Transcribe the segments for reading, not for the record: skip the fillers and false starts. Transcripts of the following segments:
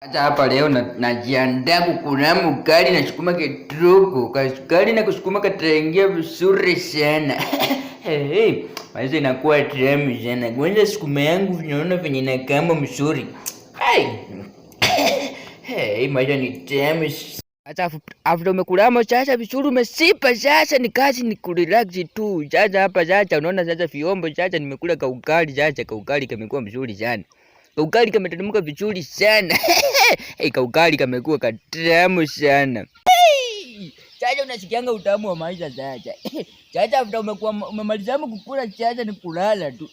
Hata hapa leo najiandaa kukuna ugali na sukuma kidogo. Ugali na kusukuma kataingia vizuri sana. Hey, maisha inakuwa tamu sana. Kwanza sukuma yangu naona venye inakama mzuri. Hey, maisha ni tamu. Sasa after umekulamo sasa vizuri umesipa sasa ni kazi ni kurelax tu. Sasa hapa sasa unaona sasa vyombo sasa nimekula kaugali sasa kaugali kamekuwa mzuri sana. Kaugali kameteremka vizuri sana. Kaugali kamekuwa katamu sana. Sasa unasikianga utamu wa maisha sasa. Sasa after umemaliza kukula sasa ni kulala tu.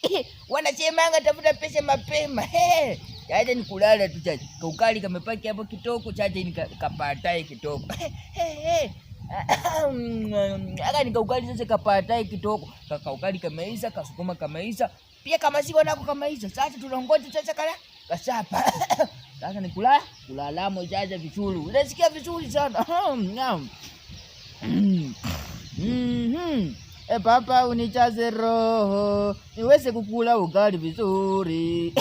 Wanasemanga tafuta pesa mapema. Sasa ni kulala tu sasa. Kaugali kamepaki hapo kitoko sasa ni kapatae kitoko. Aka ni kaugali sasa kapatae kitoko. Kaugali kameisha, kasukuma kameisha. Pia kama si wanako kama hizo. Sasa tunangoja sasa kasapa. Sasa ni kulalamo sasa vizuri. Unasikia vizuri sana. Papa unijaze roho niweze kukula ugali vizuri.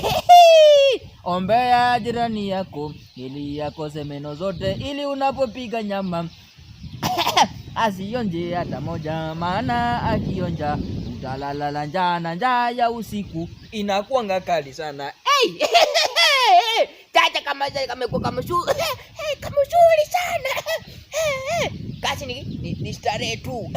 Ombea jirani yako ili akose meno zote ili unapopiga nyama asionje hata moja, maana akionja utalala njaa ya usiku inakuwa ngakali sana. Tata kama kamekuwa kama shule sana. Kasi ni starehe tu.